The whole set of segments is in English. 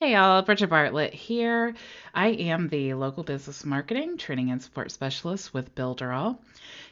Hey y'all, Bridget Bartlett here. I am the local business marketing, training, and support specialist with Builderall.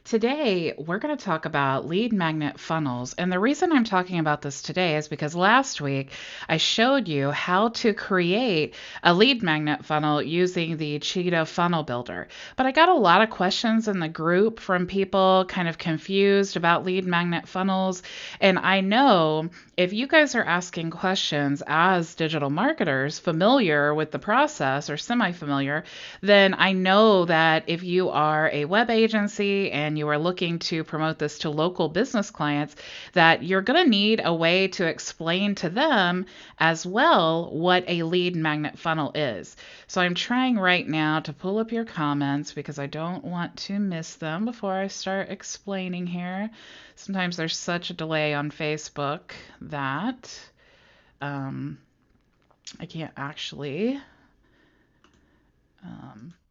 Today, we're going to talk about lead magnet funnels. And the reason I'm talking about this today is because last week I showed you how to create a lead magnet funnel using the Cheetah funnel builder. But I got a lot of questions in the group from people kind of confused about lead magnet funnels. And I know if you guys are asking questions as digital marketers, familiar with the process or semi-familiar, then I know that if you are a web agency and you are looking to promote this to local business clients, that you're going to need a way to explain to them as well what a lead magnet funnel is. So I'm trying right now to pull up your comments because I don't want to miss them before I start explaining here. Sometimes there's such a delay on Facebook that I can't actually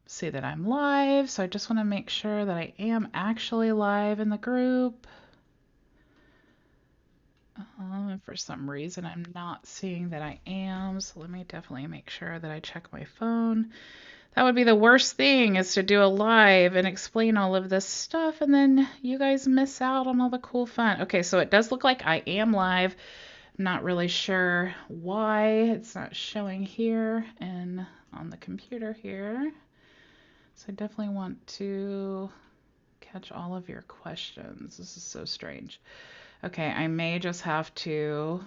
see that I'm live. So I just want to make sure that I am actually live in the group. And for some reason, I'm not seeing that I am. So let me definitely make sure that I check my phone. That would be the worst thing, is to do a live and explain all of this stuff, and then you guys miss out on all the cool fun. Okay, so it does look like I am live. I'm not really sure why it's not showing here and on the computer here. So I definitely want to catch all of your questions. This is so strange. Okay, I may just have to...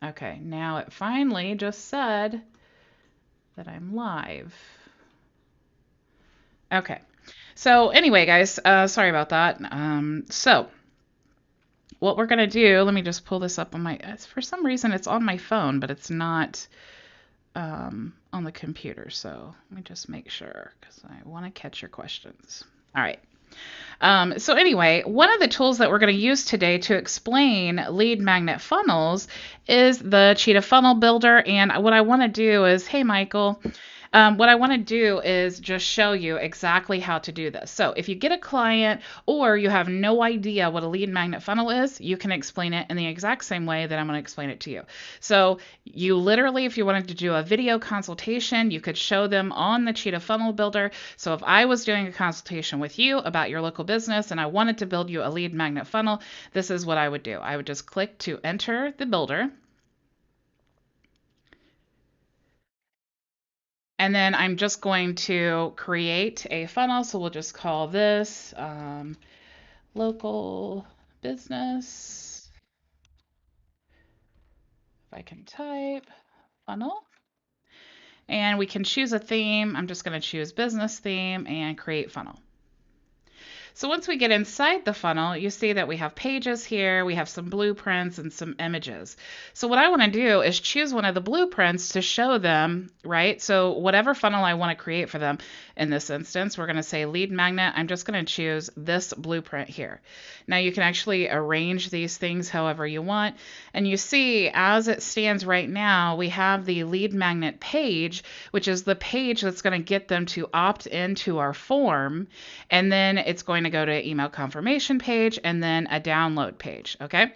Okay, now it finally just said that I'm live. Okay, so anyway, guys, sorry about that. So what we're gonna do, let me just pull this up on my, for some reason it's on my phone, but it's not on the computer. So let me just make sure, because I want to catch your questions. All right. So anyway, one of the tools that we're going to use today to explain lead magnet funnels is the Cheetah funnel builder. And what I want to do is, hey, Michael, what I want to do is just show you exactly how to do this. So if you get a client or you have no idea what a lead magnet funnel is, you can explain it in the exact same way that I'm going to explain it to you. So you literally, if you wanted to do a video consultation, you could show them on the Cheetah funnel builder. So if I was doing a consultation with you about your local business and I wanted to build you a lead magnet funnel, this is what I would do. I would just click to enter the builder. And then I'm just going to create a funnel. So we'll just call this local business. If I can type funnel. And we can choose a theme. I'm just going to choose business theme and create funnel. So once we get inside the funnel, you see that we have pages here, we have some blueprints and some images. So what I want to do is choose one of the blueprints to show them, right? So whatever funnel I want to create for them, in this instance, we're going to say lead magnet. I'm just going to choose this blueprint here. Now you can actually arrange these things however you want. And you see, as it stands right now, we have the lead magnet page, which is the page that's going to get them to opt into our form. And then it's going to go to email confirmation page and then a download page. Okay.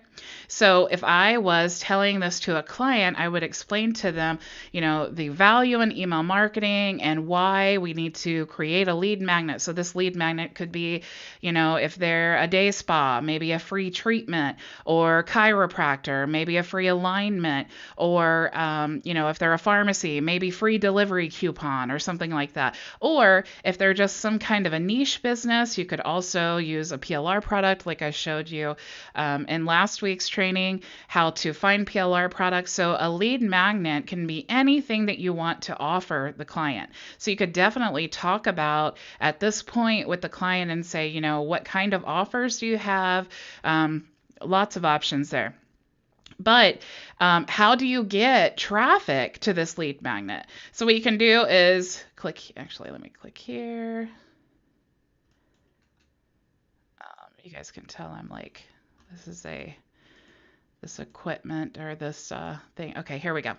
So if I was telling this to a client, I would explain to them, you know, the value in email marketing and why we need to create a lead magnet. So this lead magnet could be, you know, if they're a day spa, maybe a free treatment, or chiropractor, maybe a free alignment, or, you know, if they're a pharmacy, maybe free delivery coupon or something like that. Or if they're just some kind of a niche business, you could also use a PLR product like I showed you in last week's training, how to find PLR products. So a lead magnet can be anything that you want to offer the client. So you could definitely talk about at this point with the client and say, you know, what kind of offers do you have? Lots of options there. But how do you get traffic to this lead magnet? So what you can do is click, actually, let me click here. You guys can tell I'm like, this is a this equipment or this thing. Okay, here we go.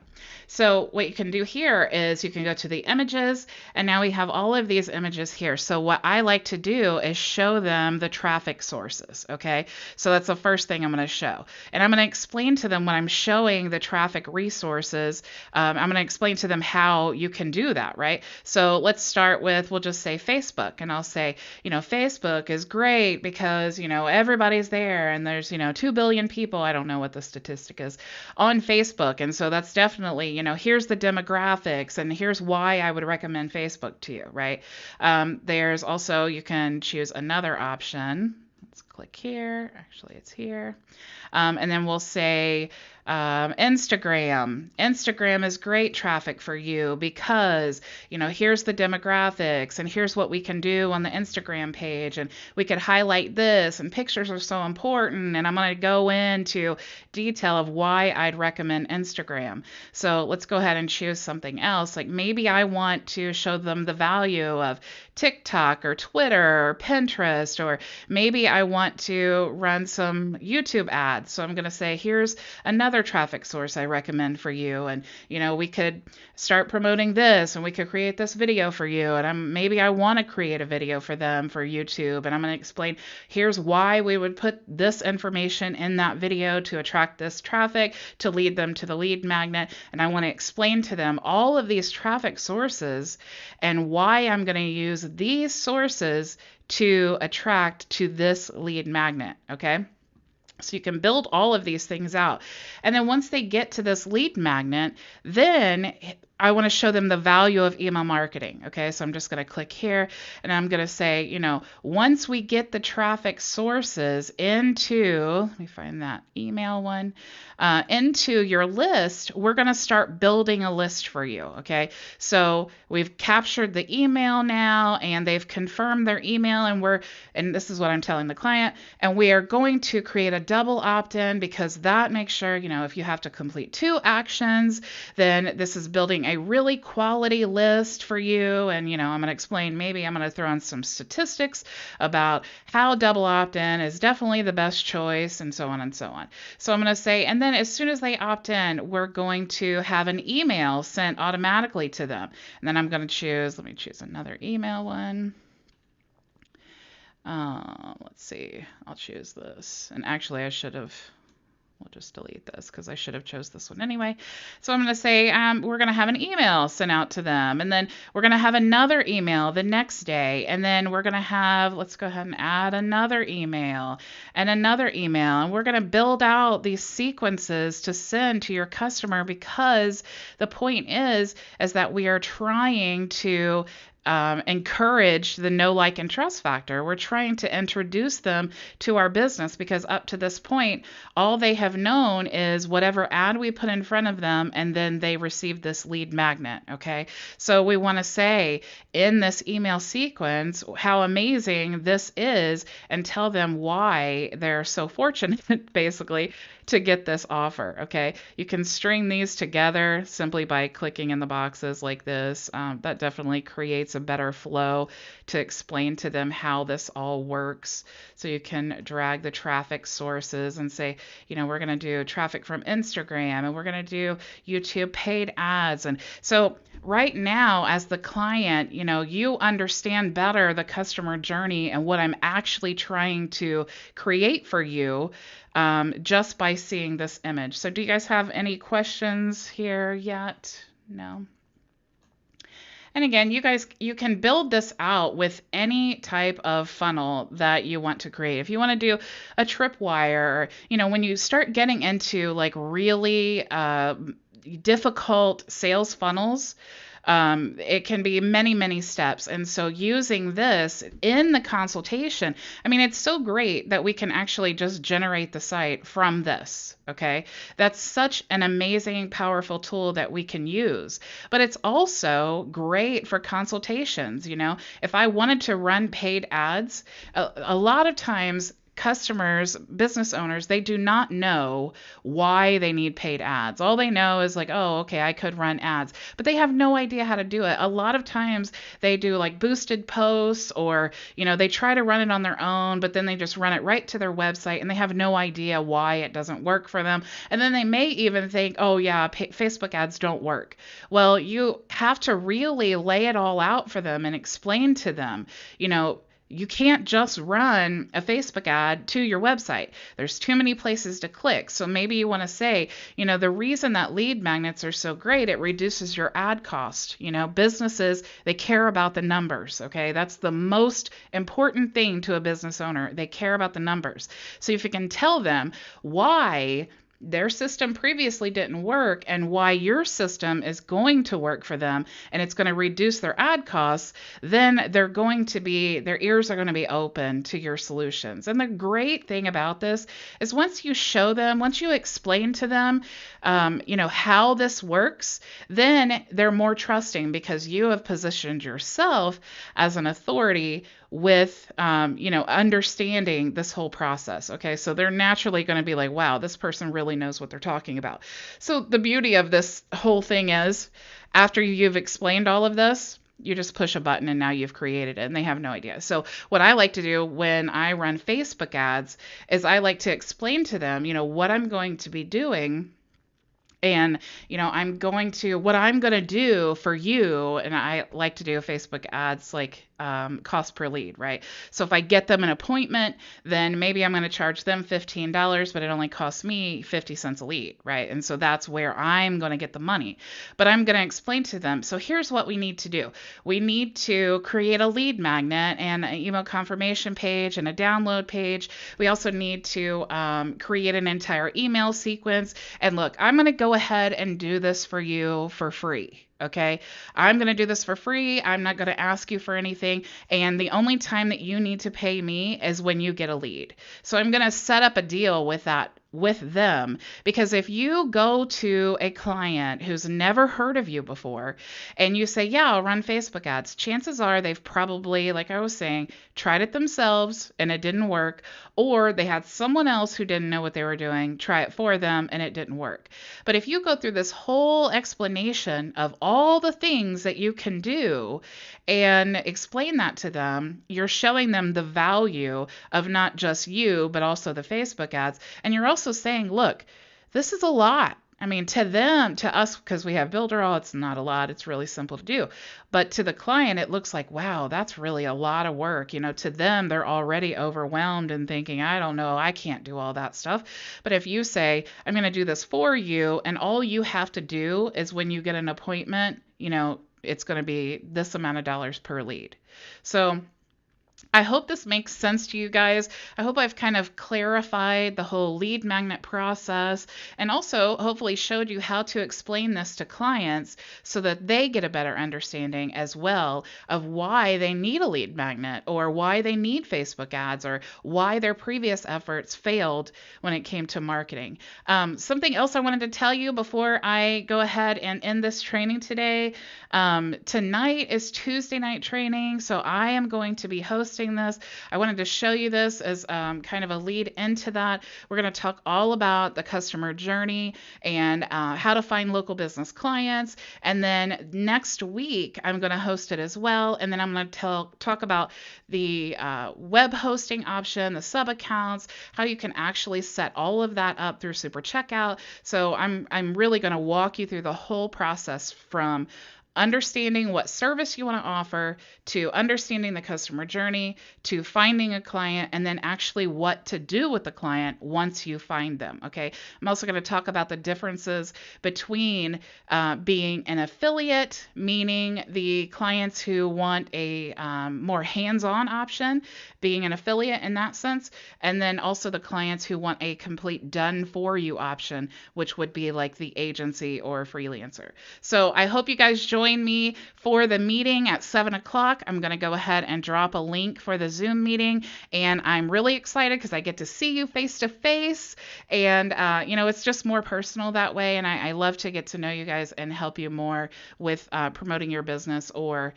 So what you can do here is you can go to the images, and now we have all of these images here. So what I like to do is show them the traffic sources, okay? So that's the first thing I'm going to show. And I'm going to explain to them when I'm showing the traffic resources, I'm going to explain to them how you can do that, right? So let's start with, we'll just say Facebook, and I'll say, Facebook is great because, everybody's there, and there's, 2 billion people, I don't know what the statistic is, on Facebook. And so that's definitely, here's the demographics, and here's why I would recommend Facebook to you, right? There's also, you can choose another option. Let's click here. Actually, it's here. And then we'll say Instagram. Instagram is great traffic for you because, here's the demographics, and here's what we can do on the Instagram page, and we could highlight this, and pictures are so important, and I'm going to go into detail of why I'd recommend Instagram. So let's go ahead and choose something else. Like maybe I want to show them the value of TikTok or Twitter or Pinterest, or maybe I want to run some YouTube ads. So I'm going to say, here's another traffic source I recommend for you. And, we could start promoting this, and we could create this video for you. And maybe I want to create a video for them for YouTube. And I'm going to explain, here's why we would put this information in that video to attract this traffic, to lead them to the lead magnet. And I want to explain to them all of these traffic sources and why I'm going to use these sources to attract to this lead magnet, okay? So you can build all of these things out. And then once they get to this lead magnet, then I want to show them the value of email marketing. Okay, so I'm just going to click here, and I'm going to say, once we get the traffic sources into, let me find that email one, into your list, we're going to start building a list for you. Okay, so we've captured the email now, and they've confirmed their email, and this is what I'm telling the client, and we are going to create a double opt-in, because that makes sure, if you have to complete 2 actions, then this is building a really quality list for you. And, I'm going to explain, maybe I'm going to throw in some statistics about how double opt-in is definitely the best choice, and so on and so on. So I'm going to say, and then as soon as they opt in, we're going to have an email sent automatically to them. And then I'm going to choose, let me choose another email one. Let's see, I'll choose this. And actually we'll just delete this because I should have chose this one anyway. So I'm going to say we're going to have an email sent out to them, and then we're going to have another email the next day, and then we're going to have, let's go ahead and add another email and another email, and we're going to build out these sequences to send to your customer, because the point is that we are trying to encourage the know, like, and trust factor. We're trying to introduce them to our business, because up to this point, all they have known is whatever ad we put in front of them, and then they receive this lead magnet, okay? So we want to say in this email sequence how amazing this is, and tell them why they're so fortunate, basically, to get this offer, okay? You can string these together simply by clicking in the boxes like this. That definitely creates a better flow to explain to them how this all works. So you can drag the traffic sources and say, we're going to do traffic from Instagram, and we're going to do YouTube paid ads. And so right now, as the client, you understand better the customer journey and what I'm actually trying to create for you, just by seeing this image. So do you guys have any questions here yet? No? And again, you can build this out with any type of funnel that you want to create. If you want to do a tripwire, when you start getting into like really difficult sales funnels, it can be many, many steps. And so using this in the consultation, it's so great that we can actually just generate the site from this. Okay. That's such an amazing, powerful tool that we can use, but it's also great for consultations. If I wanted to run paid ads, a lot of times customers, business owners, they do not know why they need paid ads. All they know is like, oh, okay, I could run ads, but they have no idea how to do it. A lot of times they do like boosted posts, or, they try to run it on their own, but then they just run it right to their website and they have no idea why it doesn't work for them. And then they may even think, oh yeah, Facebook ads don't work. Well, you have to really lay it all out for them and explain to them, you can't just run a Facebook ad to your website. There's too many places to click. So maybe you want to say, the reason that lead magnets are so great, it reduces your ad cost. Businesses, they care about the numbers, okay? That's the most important thing to a business owner. They care about the numbers. So if you can tell them why their system previously didn't work and why your system is going to work for them and it's going to reduce their ad costs, then their ears are going to be open to your solutions. And the great thing about this is once you explain to them, how this works, then they're more trusting because you have positioned yourself as an authority with, understanding this whole process. Okay. So they're naturally going to be like, wow, this person really knows what they're talking about. So the beauty of this whole thing is after you've explained all of this, you just push a button and now you've created it and they have no idea. So what I like to do when I run Facebook ads is I like to explain to them, what I'm going to be doing. And, what I'm going to do for you, and I like to do Facebook ads like cost per lead, right? So if I get them an appointment, then maybe I'm going to charge them $15, but it only costs me 50 cents a lead, right? And so that's where I'm going to get the money. But I'm going to explain to them, so here's what we need to do. We need to create a lead magnet and an email confirmation page and a download page. We also need to create an entire email sequence. And look, I'm going to go ahead and do this for you for free. Okay, I'm going to do this for free. I'm not going to ask you for anything. And the only time that you need to pay me is when you get a lead. So I'm going to set up a deal with them, because if you go to a client who's never heard of you before and you say, yeah, I'll run Facebook ads, chances are they've probably, like I was saying, tried it themselves and it didn't work, or they had someone else who didn't know what they were doing try it for them and it didn't work. But if you go through this whole explanation of all the things that you can do and explain that to them, you're showing them the value of not just you, but also the Facebook ads. And you're also saying, look, this is a lot. I mean, to them, to us, because we have Builderall, it's not a lot. It's really simple to do. But to the client, it looks like, wow, that's really a lot of work. To them, they're already overwhelmed and thinking, I don't know, I can't do all that stuff. But if you say, I'm going to do this for you, and all you have to do is when you get an appointment, it's going to be this amount of dollars per lead. So I hope this makes sense to you guys. I hope I've kind of clarified the whole lead magnet process and also hopefully showed you how to explain this to clients so that they get a better understanding as well of why they need a lead magnet or why they need Facebook ads or why their previous efforts failed when it came to marketing. Something else I wanted to tell you before I go ahead and end this training today. Tonight is Tuesday night training, so I am going to be hosting this. I wanted to show you this as kind of a lead into that. We're going to talk all about the customer journey and how to find local business clients. And then next week, I'm going to host it as well. And then I'm going to talk about the web hosting option, the sub accounts, how you can actually set all of that up through Super Checkout. So I'm really going to walk you through the whole process from understanding what service you want to offer, to understanding the customer journey, to finding a client, and then actually what to do with the client once you find them. Okay. I'm also going to talk about the differences between being an affiliate, meaning the clients who want a more hands-on option, being an affiliate in that sense, and then also the clients who want a complete done-for-you option, which would be like the agency or freelancer. So I hope you guys join me for the meeting at 7 o'clock. I'm going to go ahead and drop a link for the Zoom meeting, and I'm really excited because I get to see you face to face, and it's just more personal that way, and I love to get to know you guys and help you more with promoting your business or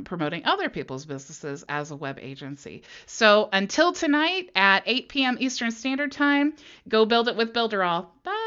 promoting other people's businesses as a web agency. So until tonight at 8 p.m. Eastern Standard Time, go build it with Builderall. Bye.